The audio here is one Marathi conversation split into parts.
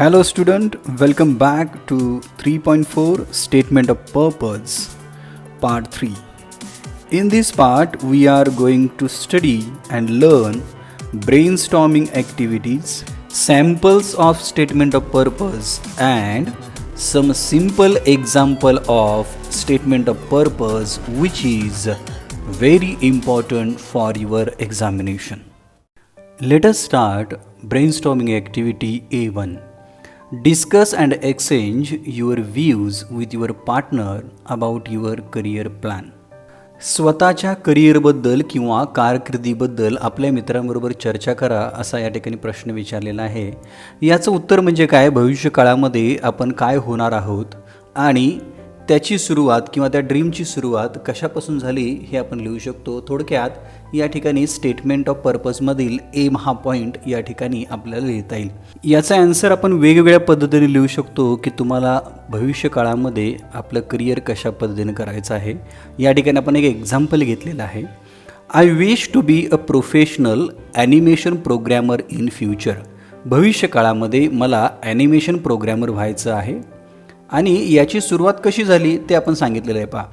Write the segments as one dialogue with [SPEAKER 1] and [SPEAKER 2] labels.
[SPEAKER 1] Hello student, welcome back to 3.4 Statement of Purpose Part 3. In this part we are going to study and learn brainstorming activities, samples of statement of purpose and some simple example of statement of purpose which is very important for your examination. Let us start brainstorming activity A1. Discuss and exchange your views with your partner about your career plan. स्वतःच्या करिअरबद्दल किंवा कारकिर्दीबद्दल आपल्या मित्रांबरोबर चर्चा करा असा या ठिकाणी प्रश्न विचारलेला आहे. याचं उत्तर म्हणजे काय, भविष्यकाळामध्ये आपण काय होणार आहोत आणि त्याची सुरुवात किंवा त्या ड्रीमची सुरुवात कशापासून झाली हे आपण लिहू शकतो. थोडक्यात या ठिकाणी स्टेटमेंट ऑफ पर्पजमधील एम हा पॉईंट या ठिकाणी आपल्याला लिहिता येईल. याचा आन्सर आपण वेगवेगळ्या पद्धतीने लिहू शकतो की तुम्हाला भविष्यकाळामध्ये आपलं करिअर कशा पद्धतीने करायचं आहे. या ठिकाणी आपण एक एक्झाम्पल घेतलेलं आहे. I wish to be a professional animation programmer in future. भविष्यकाळामध्ये मला ॲनिमेशन प्रोग्रॅमर व्हायचं आहे आणि याची सुरुवात कशी झाली ते आपण सांगितलेलं आहे. पहा,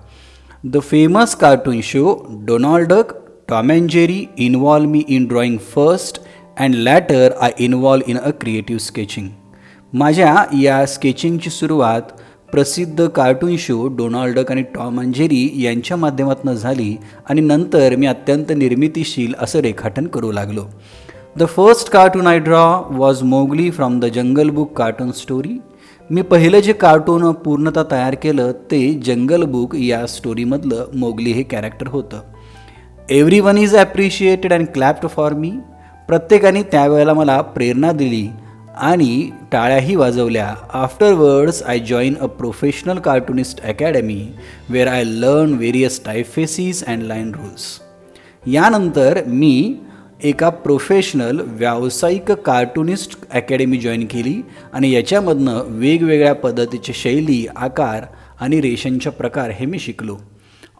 [SPEAKER 1] the famous cartoon show Donald Duck, Tom and Jerry involve me in drawing first and later I involve in a creative sketching. माझ्या या स्केचिंगची सुरुवात प्रसिद्ध कार्टून शो डोनाल्ड डक आणि टॉम अँड जेरी यांच्या माध्यमातून झाली आणि नंतर मी अत्यंत निर्मितीशील असं रेखाटन करू लागलो. The first cartoon I draw was Mowgli from the jungle book cartoon story. मी पहिलं जे कार्टून पूर्णतः तयार केलं ते जंगल बुक या स्टोरीमधलं मोगली हे कॅरेक्टर होतं. Everyone is appreciated and clapped for me. प्रत्येकाने त्यावेळेला मला प्रेरणा दिली आणि टाळ्याही वाजवल्या. Afterwards I join a professional cartoonist academy where I learn various typefaces and line rules. यानंतर मी एका प्रोफेशनल व्यावसायिक कार्टुनिस्ट अकॅडमी जॉईन केली आणि याच्यामधनं वेगवेगळ्या पद्धतीचे शैली, आकार आणि रेषांच्या प्रकार हे मी शिकलो.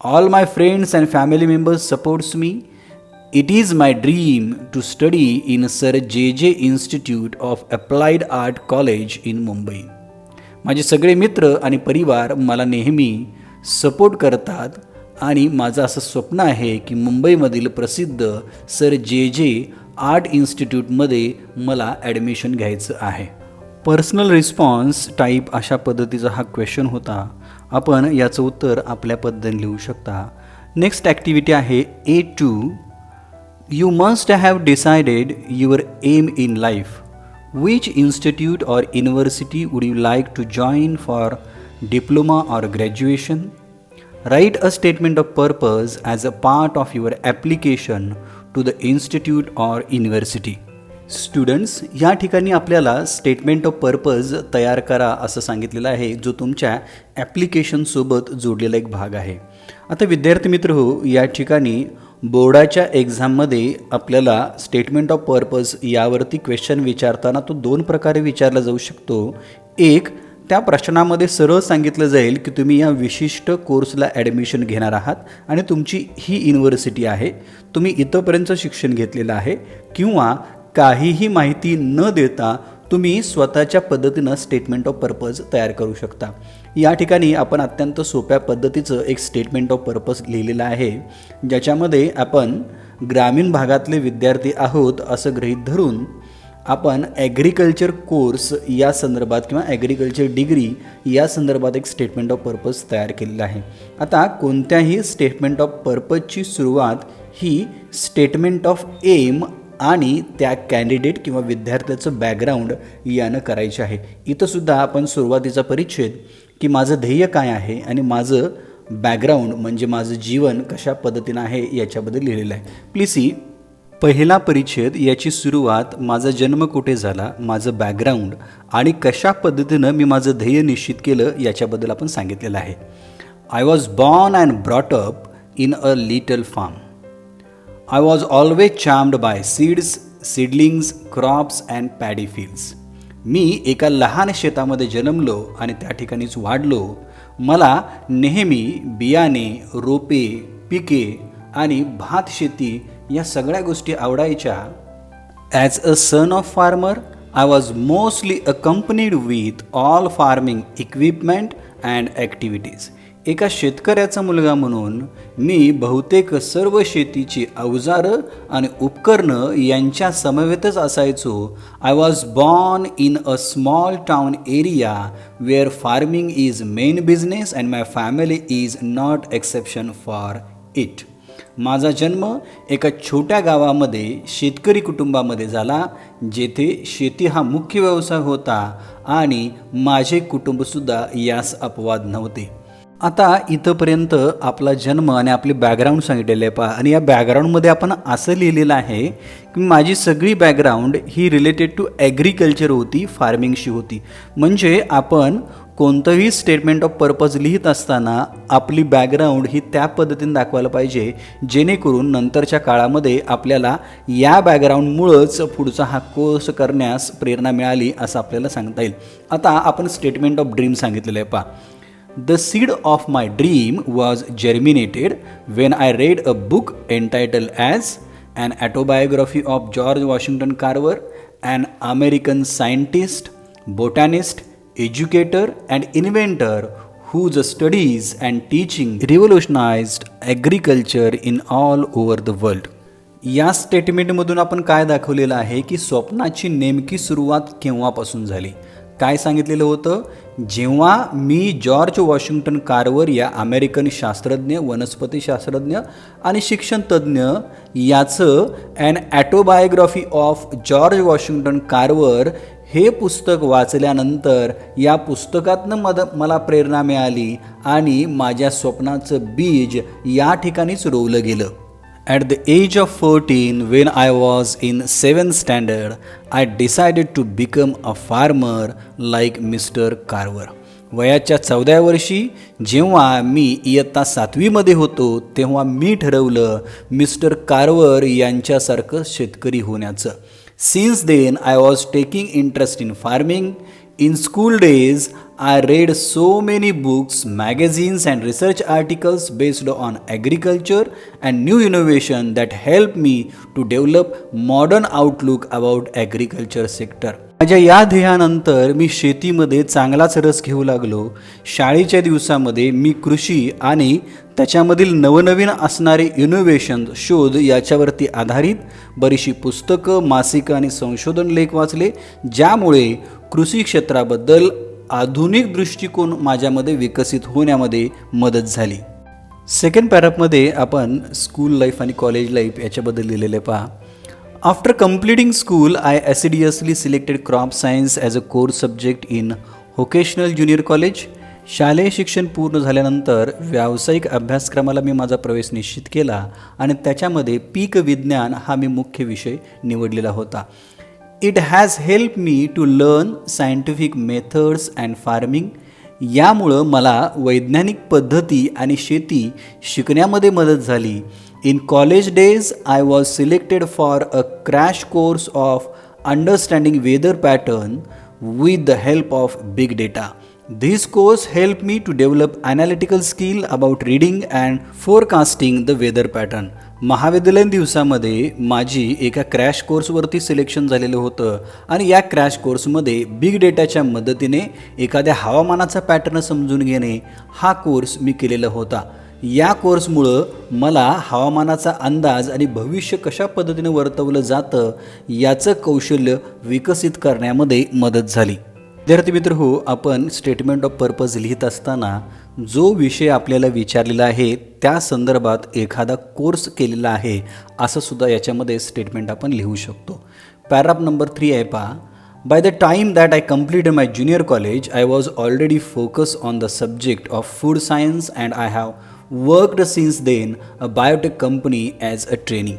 [SPEAKER 1] All my friends and family members supports me. It is my dream to study in sir J institute of applied art college in Mumbai. माझे सगळे मित्र आणि परिवार मला नेहमी सपोर्ट करतात आणि माझं असं स्वप्न आहे की मुंबईमधील प्रसिद्ध सर जे आर्ट इन्स्टिट्यूटमध्ये मला ॲडमिशन घ्यायचं आहे. पर्सनल रिस्पॉन्स टाईप अशा पद्धतीचा हा क्वेश्चन होता. आपण याचं उत्तर आपल्या पद्धतीने लिहू शकता. नेक्स्ट ॲक्टिव्हिटी आहे A2. You must have decided your aim in life. Which institute or university would you like to join for diploma or graduation. Write a statement of purpose as a part of your application to the institute or university. Students, या ठिकाणी आपल्याला स्टेटमेंट ऑफ पर्पज तयार करा असं सांगितलेलं आहे, जो तुमच्या ॲप्लिकेशनसोबत जोडलेला एक भाग आहे. आता विद्यार्थी मित्र हो, या ठिकाणी बोर्डाच्या एक्झाममध्ये आपल्याला स्टेटमेंट ऑफ पर्पज यावरती क्वेश्चन विचारताना तो दोन प्रकारे विचारला जाऊ शकतो. एक, त्या प्रश्नामध्ये सरळ सांगितलं जाईल की तुम्ही या विशिष्ट कोर्सला ॲडमिशन घेणार आहात आणि तुमची ही युनिव्हर्सिटी आहे, तुम्ही इथंपर्यंत शिक्षण घेतलेलं आहे, किंवा काहीही माहिती न देता तुम्ही स्वतःच्या पद्धतीनं स्टेटमेंट ऑफ पर्पज तयार करू शकता. या ठिकाणी आपण अत्यंत सोप्या पद्धतीचं एक स्टेटमेंट ऑफ पर्पज लिहिलेलं आहे, ज्याच्यामध्ये आपण ग्रामीण भागातले विद्यार्थी आहोत असं गृहीत धरून आपण ॲग्रिकल्चर कोर्स या संदर्भात किंवा ॲग्रिकल्चर डिग्री या संदर्भात एक स्टेटमेंट ऑफ पर्पज तयार केलेलं आहे. आता कोणत्याही स्टेटमेंट ऑफ पर्पजची सुरुवात ही स्टेटमेंट ऑफ एम आणि त्या कॅन्डिडेट किंवा विद्यार्थ्याचं बॅकग्राऊंड यानं करायचे आहे. इथंसुद्धा आपण सुरुवातीचा परिच्छेद की माझं ध्येय काय आहे आणि माझं बॅकग्राऊंड म्हणजे माझं जीवन कशा पद्धतीनं आहे याच्याबद्दल लिहिलेलं आहे. प्लीज सी, पहिला परिच्छेद याची सुरुवात माझा जन्म कुठे झाला, माझं बॅकग्राऊंड आणि कशा पद्धतीनं मी माझं ध्येय निश्चित केलं याच्याबद्दल आपण सांगितलेलं आहे. I was born and brought up in a little farm. I was always charmed by seeds, seedlings, crops and paddy fields. मी एका लहान शेतामध्ये जन्मलो आणि त्या ठिकाणीच वाढलो. मला नेहमी बियाणे, रोपे, पिके आणि भात शेती या सगळ्या गोष्टी आवडायच्या. As a son of farmer I was mostly accompanied with all farming equipment and activities. एका शेतकऱ्याचा मुलगा म्हणून मी बहुतेक सर्व शेतीची अवजारं आणि उपकरणं यांच्या समवेतच असायचो. I was born in a small town area where farming is main business and my family is not exception for it. माझा जन्म एका छोट्या गावामध्ये शेतकरी कुटुंबामध्ये झाला, जेथे शेती हा मुख्य व्यवसाय होता आणि माझे कुटुंबसुद्धा यास अपवाद नव्हते. आता इथंपर्यंत आपला जन्म आणि आपले बॅकग्राऊंड सांगितलेले आहे पहा. आणि या बॅकग्राऊंडमध्ये आपण असं लिहिलेलं आहे की माझी सगळी बॅकग्राऊंड ही रिलेटेड टू ॲग्रिकल्चर होती, फार्मिंगशी होती. म्हणजे आपण कोणतंही स्टेटमेंट ऑफ पर्पज लिहित असताना आपली बॅकग्राऊंड ही त्या पद्धतीने दाखवायला पाहिजे, जेणेकरून नंतरच्या काळामध्ये आपल्याला या बॅकग्राऊंडमुळंच पुढचा हा कोर्स करण्यास प्रेरणा मिळाली असं आपल्याला सांगता येईल. आता आपण स्टेटमेंट ऑफ ड्रीम सांगितलेलं आहे पहा. The seed of my dream was germinated when I read a book entitled as An Autobiography of George Washington Carver, an American scientist, botanist, educator and inventor whose studies and teaching revolutionized agriculture in all over the world. या स्टेटमेंटमधून आपण काय दाखवलेलं आहे की स्वप्नाची नेमकी सुरुवात केव्हापासून झाली. काय सांगितलेलं होतं, जेव्हा मी जॉर्ज वॉशिंग्टन कार्वर या अमेरिकन शास्त्रज्ञ, वनस्पतीशास्त्रज्ञ आणि शिक्षणतज्ज्ञ याचं an autobiography of George Washington Carver हे पुस्तक वाचल्यानंतर या पुस्तकातनं मला प्रेरणा मिळाली आणि माझ्या स्वप्नाचं बीज या ठिकाणीच रोवलं गेलं. At the age of 14, when I was in 7th standard, I decided to become a farmer like Mr. Carver. वयाच्या 14व्या वर्षी जेव्हा मी इयत्ता 7वीमध्ये होतो, तेव्हा मी ठरवलं मिस्टर कार्वर यांच्यासारखं शेतकरी होण्याचं. Since then, I was taking interest in farming. In school days, I read so many books, magazines and research articles based on agriculture and new innovation that helped me to develop modern outlook about agriculture sector. माझ्या या ध्येयानंतर मी शेतीमध्ये चांगलाच रस घेऊ लागलो. शाळेच्या दिवसामध्ये मी कृषी आणि त्याच्यामधील नवनवीन असणारे इनोव्हेशन, शोध याच्यावरती आधारित बरीचशी पुस्तकं, मासिकं आणि संशोधन लेख वाचले, ज्यामुळे कृषी क्षेत्राबद्दल आधुनिक दृष्टिकोन माझ्यामध्ये विकसित होण्यामध्ये मदत झाली. सेकंड पॅराग्राफमध्ये आपण स्कूल लाईफ आणि कॉलेज लाईफ याच्याबद्दल लिहिलेले पहा. After completing school I assiduously selected crop science as a course subject in vocational junior college. शालेय शिक्षण पूर्ण झाल्यानंतर व्यावसायिक अभ्यासक्रमाला मी माझा प्रवेश निश्चित केला आणि त्याच्यामध्ये पीक विज्ञान हा मी मुख्य विषय निवडलेला होता. It has help me to learn scientific methods and farming. यामुळं मला वैज्ञानिक पद्धती आणि शेती शिकण्यामध्ये मदत झाली. In college days I was selected for a crash course of understanding weather pattern with the help of big data. This course helped me to develop analytical skill about reading and forecasting the weather pattern. महाविद्यालयीन दिवसामध्ये माझी एका क्रॅश कोर्सवरती सिलेक्शन झालेलं होतं आणि या क्रॅश कोर्समध्ये बिग डेटाच्या मदतीने एखाद्या हवामानाचा पॅटर्न समजून घेणे हा कोर्स मी केलेला होता. या कोर्समुळं मला हवामानाचा अंदाज आणि भविष्य कशा पद्धतीने वर्तवलं जातं याचं कौशल्य विकसित करण्यामध्ये मदत झाली. विद्यार्थी मित्र हो, आपण स्टेटमेंट ऑफ पर्पज लिहित असताना जो विषय आपल्याला विचारलेला आहे त्या संदर्भात एखादा कोर्स केलेला आहे असं सुद्धा याच्यामध्ये स्टेटमेंट आपण लिहू शकतो. पॅराग्राफ नंबर 3 आहे पहा. By the time that I completed my junior college, I was already focused on the subject of food science and I have worked since then a biotech company as a trainee.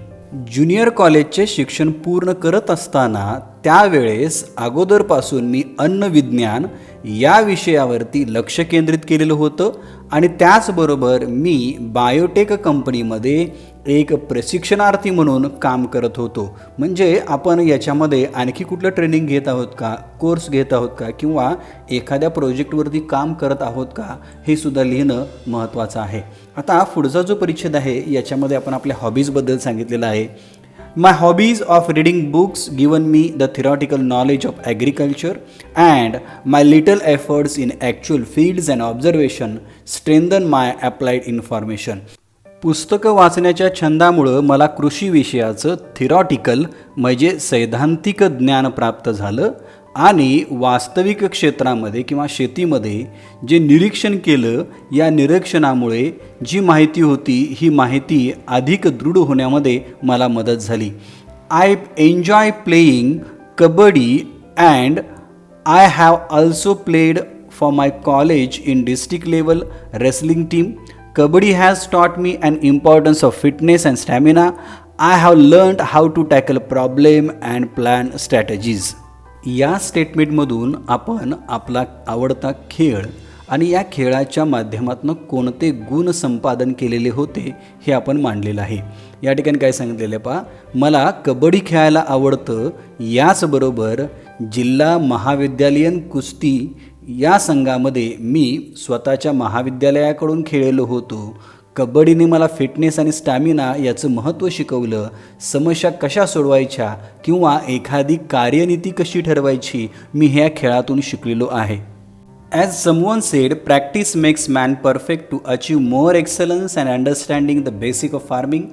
[SPEAKER 1] Junior कॉलेजचे शिक्षण पूर्ण करत असताना त्यावेळेस अगोदरपासून मी अन्नविज्ञान या विषयावरती लक्ष केंद्रित केलेलं होतं आणि त्याचबरोबर मी बायोटेक कंपनीमध्ये एक प्रशिक्षणार्थी म्हणून काम करत होतो. म्हणजे आपण याच्यामध्ये आणखी कुठलं ट्रेनिंग घेत आहोत का, कोर्स घेत आहोत का किंवा एखाद्या प्रोजेक्टवरती काम करत आहोत का हे सुद्धा लिहिणं महत्त्वाचं आहे. आता पुढचा जो परिच्छेद आहे याच्यामध्ये आपण आपल्या हॉबीजबद्दल सांगितलेलं आहे. My hobbies of reading books given me the theoretical knowledge of agriculture, and my little efforts in actual fields and observation strengthen my applied information. पुस्तकं वाचण्याच्या छंदामुळं मला कृषी विषयाचं थिरॉटिकल म्हणजे सैद्धांतिक ज्ञान प्राप्त झालं आणि वास्तविक क्षेत्रामध्ये किंवा शेतीमध्ये जे निरीक्षण केलं या निरीक्षणामुळे जी माहिती होती ही माहिती अधिक दृढ होण्यामध्ये मला मदत झाली. I enjoy playing kabaddi and I have also played for my college in district level wrestling team. Kabaddi has taught me an importance of fitness and stamina. I have learned how to tackle problem and plan strategies. या स्टेटमेंटमधून आपण आपला आवडता खेळ आणि या खेळाच्या माध्यमातून कोणते गुण संपादन केलेले होते हे आपण मांडलेलं आहे. या ठिकाणी काय सांगितलेलं आहे पहा, मला कबड्डी खेळायला आवडतं, याचबरोबर जिल्हा महाविद्यालयीन कुस्ती या संघामध्ये मी स्वतःच्या महाविद्यालयाकडून खेळलेलो होतो. कबड्डीने मला फिटनेस आणि स्टॅमिना याचं महत्त्व शिकवलं. समस्या कशा सोडवायच्या किंवा एखादी कार्यनीती कशी ठरवायची मी ह्या खेळातून शिकलेलो आहे. As someone said, practice makes man perfect. To achieve more excellence and understanding the basic of farming,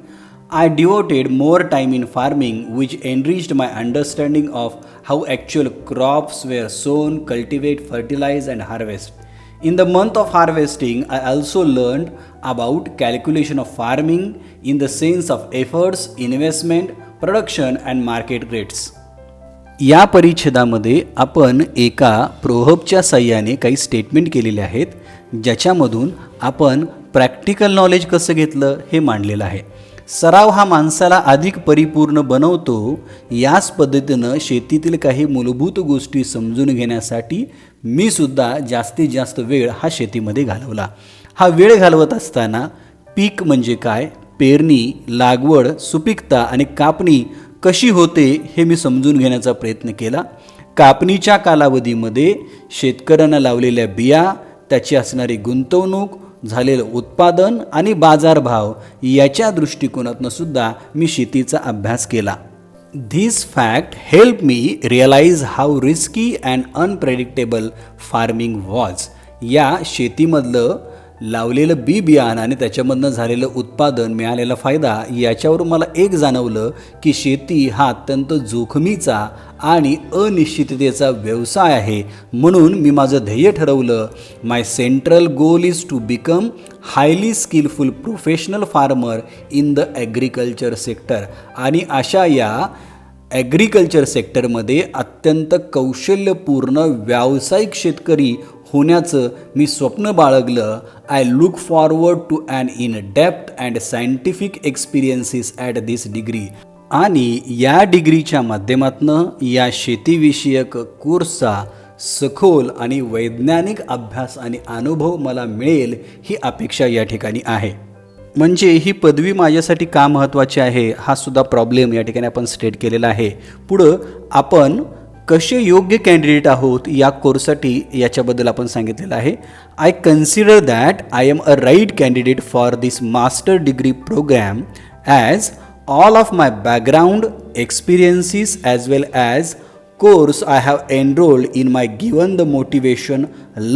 [SPEAKER 1] I devoted more time in farming, which enriched my understanding of how actual crops were sown, cultivated, fertilized, and harvested. In the month of harvesting, I also learned about calculation of farming in the sense of efforts, investment, production, and market rates. या परिच्छेदामध्ये आपण एका प्रोहबच्या साह्याने काही स्टेटमेंट केलेले आहेत, ज्याच्यामधून आपण प्रॅक्टिकल नॉलेज कसं घेतलं हे मांडलेलं आहे. सराव हा माणसाला अधिक परिपूर्ण बनवतो. याच पद्धतीनं शेतीतील काही मूलभूत गोष्टी समजून घेण्यासाठी मी सुद्धा जास्तीत जास्त वेळ हा शेतीमध्ये घालवला. हा वेळ घालवत असताना पीक म्हणजे काय, पेरणी, लागवड, सुपीकता आणि कापणी कशी होते हे मी समजून घेण्याचा प्रयत्न केला. कापणीच्या कालावधीमध्ये शेतकऱ्यांना लावलेल्या बिया, त्याची असणारी गुंतवणूक, झालेलं उत्पादन आणि बाजारभाव याच्या दृष्टिकोनातून सुद्धा मी शेतीचा अभ्यास केला. This fact help me realise how risky and unpredictable farming was. या शेतीमधलं लावलेलं बी बियाणं आणि त्याच्यामधनं झालेलं उत्पादन, मिळालेला फायदा याच्यावरून मला एक जाणवलं की शेती हा अत्यंत जोखमीचा आणि अनिश्चिततेचा व्यवसाय आहे. म्हणून मी माझं ध्येय ठरवलं. My central goal is to become highly skillful professional farmer in the agriculture sector. आणि अशा या ॲग्रिकल्चर सेक्टरमध्ये अत्यंत कौशल्यपूर्ण व्यावसायिक शेतकरी होण्याचं मी स्वप्न बाळगलं. I look forward to an in depth and scientific experiences at this degree. आणि या डिग्रीच्या माध्यमातून या शेतीविषयक कोर्सचा सखोल आणि वैज्ञानिक अभ्यास आणि अनुभव मला मिळेल ही अपेक्षा या ठिकाणी आहे. म्हणजे ही पदवी माझ्यासाठी का महत्त्वाची आहे हा सुद्धा प्रॉब्लेम या ठिकाणी आपण स्टेट केलेला आहे. पुढं आपण कसे योग्य कॅन्डिडेट आहोत या कोर्ससाठी याच्याबद्दल आपण सांगितलेलं आहे. I consider that I am a right candidate for this master degree programme as all of my background, experiences as well as course I have enrolled in my given the motivation,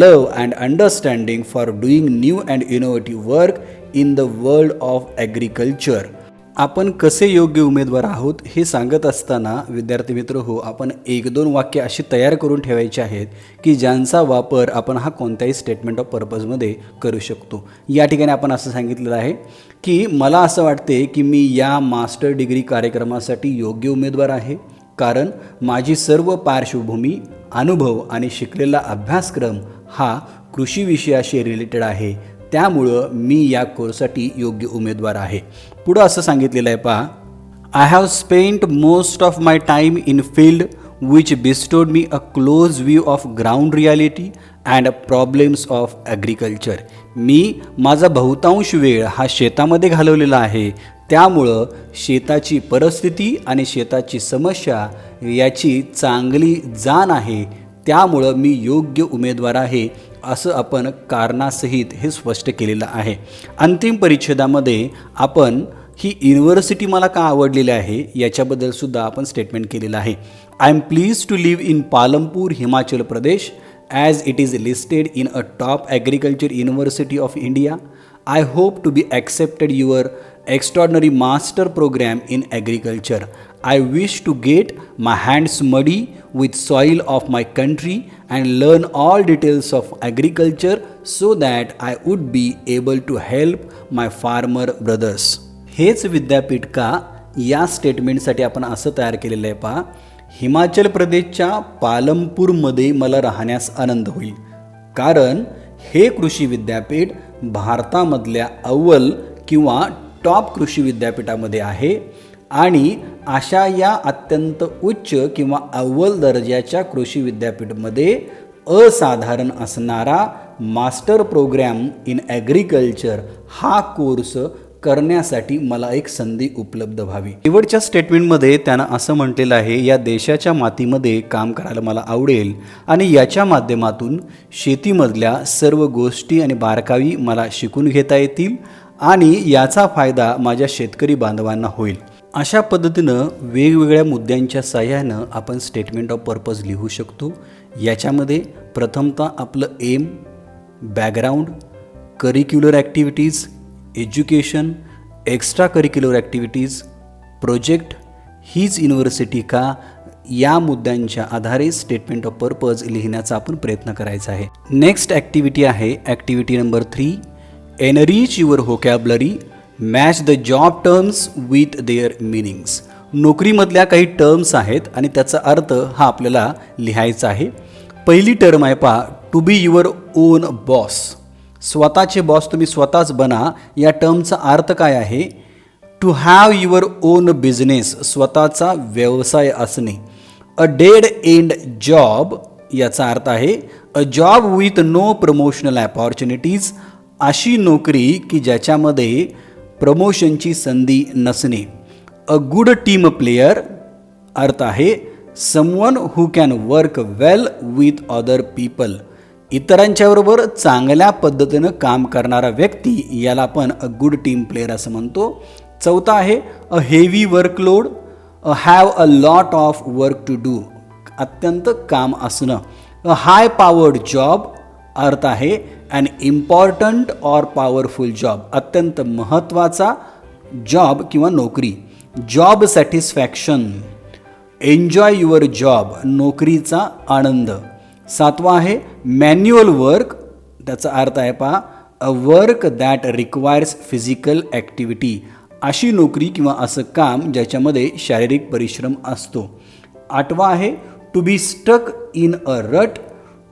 [SPEAKER 1] love and understanding for doing new and innovative work in the world of agriculture. आपण कसे योग्य उमेदवार आहोत हे सांगत असताना विद्यार्थी मित्र हो, आपण एक दोन वाक्य अशी तयार करून ठेवायची आहेत की ज्यांचा वापर आपण हा कोणत्याही स्टेटमेंट ऑफ पर्पजमध्ये करू शकतो. या ठिकाणी आपण असं सांगितलेलं आहे की मला असं वाटते की मी या मास्टर डिग्री कार्यक्रमासाठी योग्य उमेदवार आहे, कारण माझी सर्व पार्श्वभूमी, अनुभव आणि शिकलेला अभ्यासक्रम हा कृषी विषयाशी रिलेटेड आहे. त्यामुळं मी या कोर्ससाठी योग्य उमेदवार आहे. पुढं असं सांगितलेलं आहे पहा, I have spent most of my time in field which bestowed me a close view of ground reality and problems of agriculture. मी माझा बहुतांश वेळ हा शेतामध्ये घालवलेला आहे. त्यामुळं शेताची परिस्थिती आणि शेताची समस्या याची चांगली जाण आहे. त्यामुळं मी योग्य उमेदवार आहे असं आपण कारणासहित हे स्पष्ट केलेलं आहे. अंतिम परिच्छेदामध्ये आपण ही युनिव्हर्सिटी मला का आवडलेली आहे याच्याबद्दल सुद्धा आपण स्टेटमेंट केलेलं आहे. I am please to live in Palampur, Himachal Pradesh, as it is listed in a top agriculture university of India. I hope to be accepted your extraordinary master program in agriculture. I wish to get my hands muddy with soil of my country and learn all details of agriculture so that I would be able to help my farmer brothers. हेच विद्यापीठ का या स्टेटमेंटसाठी आपण असं तयार केलेलं आहे पहा. हिमाचल प्रदेशच्या पालमपूरमध्ये मला राहण्यास आनंद होईल, कारण हे कृषी विद्यापीठ भारतामधल्या अव्वल किंवा टॉप कृषी विद्यापीठामध्ये आहे आणि अशा या अत्यंत उच्च किंवा अव्वल दर्जाच्या कृषी विद्यापीठामध्ये असाधारण असणारा मास्टर प्रोग्रॅम इन ॲग्रिकल्चर हा कोर्स करण्यासाठी मला एक संधी उपलब्ध व्हावी. शेवटच्या स्टेटमेंटमध्ये त्यानं असं म्हटलेलं आहे, या देशाच्या मातीमध्ये काम करायला मला आवडेल आणि याच्या माध्यमातून शेतीमधल्या सर्व गोष्टी आणि बारकावी मला शिकून घेता येतील आणि याचा फायदा माझ्या शेतकरी बांधवांना होईल. अशा पद्धतीनं वेगवेगळ्या मुद्द्यांच्या सहाय्यानं आपण स्टेटमेंट ऑफ पर्पज लिहू शकतो. याच्यामध्ये प्रथमतः आपलं aim, background, curricular activities, education, extra curricular activities, project, हीच युनिव्हर्सिटी का, या मुद्द्यांच्या आधारे स्टेटमेंट ऑफ पर्पज लिहिण्याचा आपण प्रयत्न करायचा आहे. नेक्स्ट ॲक्टिव्हिटी आहे activity number 3. Enrich your vocabulary, match the job terms with their meanings. नोकरीमधल्या काही टर्म्स आहेत आणि त्याचा अर्थ हा आपल्याला लिहायचा आहे. पहिली टर्म आहे पहा, to be your own boss. स्वतःचे बॉस तुम्ही स्वतःच बना. या टर्मचा अर्थ काय आहे? To have your own business, स्वतःचा व्यवसाय असणे. अ डेड एंड जॉब, याचा अर्थ आहे a job with no promotional opportunities, अशी नोकरी की ज्याच्यामध्ये प्रमोशनची संधी नसणे. अ गुड टीम प्लेयर, अर्थ आहे someone who can work well with other people, इतरांच्याबरोबर चांगल्या पद्धतीनं काम करणारा व्यक्ती, याला आपण अ गुड टीम प्लेयर असं म्हणतो. चौथा आहे a heavy workload, have a lot of work to do, अत्यंत काम असणं. अ हाय पॉवर्ड जॉब, अर्थ आहे an important or powerful job, अत्यंत महत्त्वाचा जॉब किंवा नोकरी. Job satisfaction, enjoy your job, नोकरीचा आनंद. सातवा आहे मॅन्युअल वर्क, त्याचा अर्थ आहे पहा a work that requires physical activity, अशी नोकरी किंवा असं काम ज्याच्यामध्ये शारीरिक परिश्रम असतो. आठवा आहे to be stuck in a rut,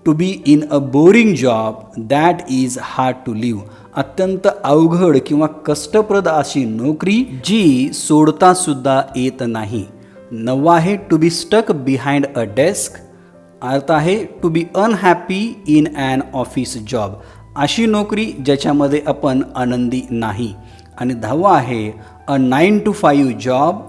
[SPEAKER 1] to be in a boring job that is hard to leave, अत्यंत अवघड किंवा कष्टप्रद अशी नोकरी जी सोडता सुद्धा येत नाही. नववा आहे to be stuck behind a desk, अर्थ आहे to be unhappy in an office job, अशी नोकरी ज्याच्यामध्ये आपण आनंदी नाही. आणि 10वा आहे अ 9 to 5 जॉब,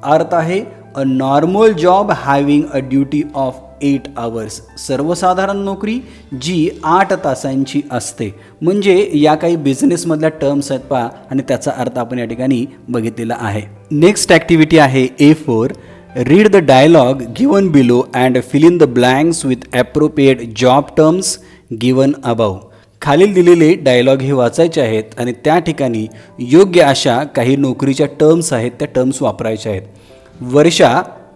[SPEAKER 1] अर्थ आहे a normal job having a duty of 8 hours, सर्वसाधारण नोकरी जी 8 तासांची असते. म्हणजे या काही बिझनेसमधल्या टर्म्स आहेत पहा आणि त्याचा अर्थ आपण या ठिकाणी बघितलेला आहे. नेक्स्ट ॲक्टिव्हिटी आहे A4. Read the dialogue given below and fill in the blanks with appropriate job terms given above. खालील दिलेले डायलॉग हे वाचायचे आहेत आणि त्या ठिकाणी योग्य अशा काही नोकरीच्या टर्म्स आहेत त्या टर्म्स वापरायच्या आहेत. वर्षा,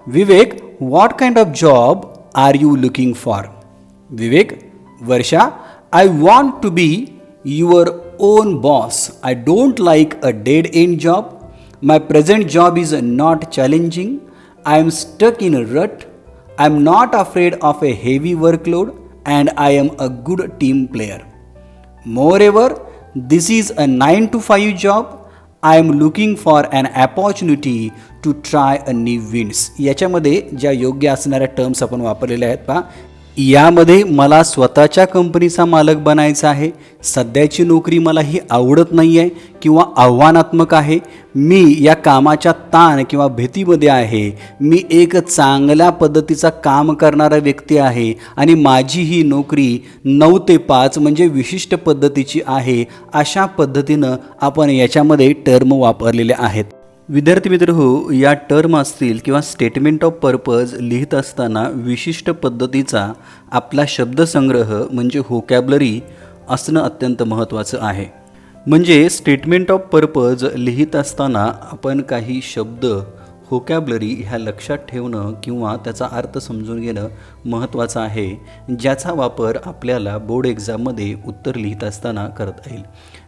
[SPEAKER 1] विवेक, what kind of job are you looking for? Vivek, Varsha, I want to be your own boss. I don't like a dead end job. My present job is not challenging. I am stuck in a rut. I am not afraid of a heavy workload and I am a good team player. Moreover, this is a 9 to 5 job. I am looking for an opportunity to try a new winds. याच्यामध्ये ज्या योग्य असणाऱ्या टर्म्स आपण वापरलेल्या आहेत पहा, यामध्ये मला स्वतःच्या कंपनीचा मालक बनायचा आहे. सध्याची नोकरी मला ही आवडत नाही आहे किंवा आव्हानात्मक आहे. मी या कामाच्या ताण किंवा भीतीमध्ये आहे. मी एक चांगल्या पद्धतीचा काम करणारा व्यक्ती आहे आणि माझी ही नोकरी 9 ते 5 म्हणजे विशिष्ट पद्धतीची आहे. अशा पद्धतीनं आपण याच्यामध्ये टर्म वापरलेले आहेत. विद्यार्थी मित्र हो, या टर्म असतील किंवा स्टेटमेंट ऑफ पर्पज लिहित असताना विशिष्ट पद्धतीचा आपला शब्दसंग्रह म्हणजे व्होकॅब्लरी असणं अत्यंत महत्त्वाचं आहे. म्हणजे स्टेटमेंट ऑफ पर्पज लिहित असताना आपण काही शब्द व्होकॅब्लरी ह्या लक्षात ठेवणं किंवा त्याचा अर्थ समजून घेणं महत्त्वाचं आहे, ज्याचा वापर आपल्याला बोर्ड एक्झाममध्ये उत्तर लिहित असताना करता येईल.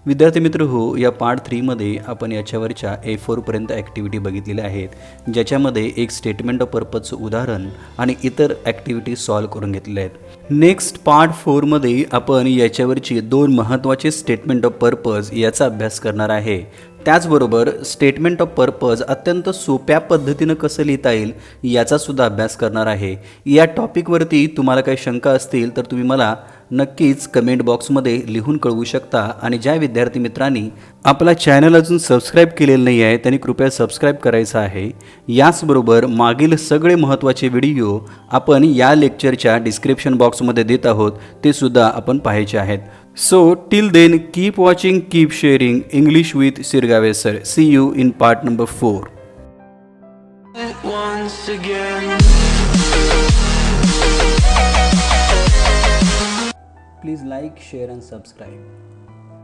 [SPEAKER 1] विद्यार्थी मित्र हो, या पार्ट 3मध्ये आपण याच्यावरच्या A4पर्यंत ॲक्टिव्हिटी बघितलेल्या आहेत, ज्याच्यामध्ये एक स्टेटमेंट ऑफ पर्पजचं उदाहरण आणि इतर ॲक्टिव्हिटी सॉल्व करून घेतलेल्या आहेत. नेक्स्ट पार्ट 4मध्ये आपण याच्यावरची 2 महत्त्वाचे स्टेटमेंट ऑफ पर्पज याचा अभ्यास करणार आहे. त्याचबरोबर स्टेटमेंट ऑफ पर्पज अत्यंत सोप्या पद्धतीनं कसं लिहिता येईल याचासुद्धा अभ्यास करणार आहे. या टॉपिकवरती तुम्हाला काही शंका असतील तर तुम्ही मला नक्कीच कमेंट बॉक्समध्ये लिहून कळवू शकता. आणि ज्या विद्यार्थी मित्रांनी आपला चॅनल अजून सबस्क्राईब केलेलं नाही आहे त्यांनी कृपया सबस्क्राईब करायचं आहे. याचबरोबर मागील सगळे महत्त्वाचे व्हिडिओ आपण या लेक्चरच्या डिस्क्रिप्शन बॉक्समध्ये देत आहोत, ते सुद्धा आपण पाहायचे आहेत. So till then keep watching, keep sharing English with Sirgave sir. See you in part number 4. Once again. Please like, share and subscribe.